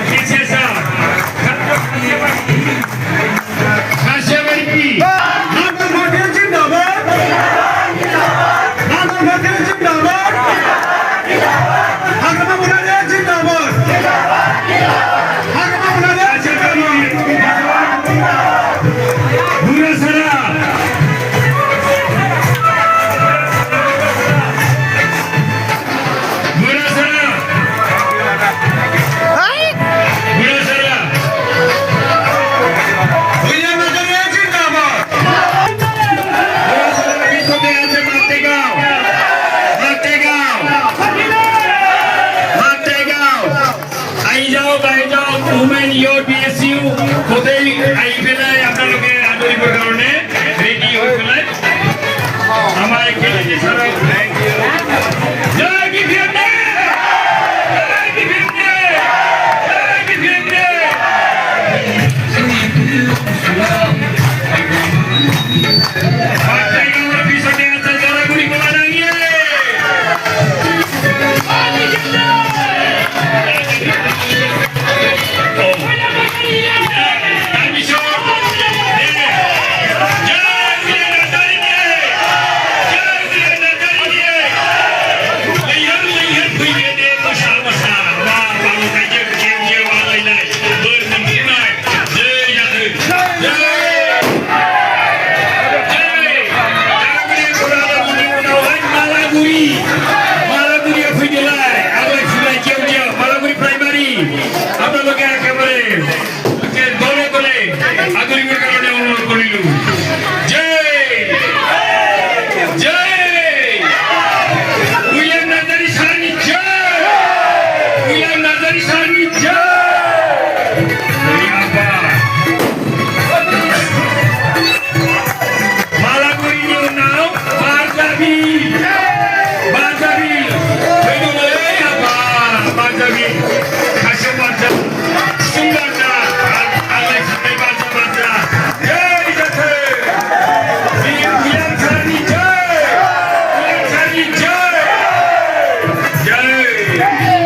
Princesa. Kasyabariki. Nagar Bhatia Jindabad. Nagar Bhatia Jindabad. Hagama Munade Jindabad. Hagama Munade Jindabad. Burasara. Burasara. Burasara. Vijayanagar Jindabad. Burasara Bishote আছে Mattegaon. Mattegaon. Mattegaon. I যাও women year BSU কোথায় I পেলাই আপনাদের আদরিবৰ কাৰণে ready হৈ পেলাই আমাৰ খেলে থ্যাংক ইউ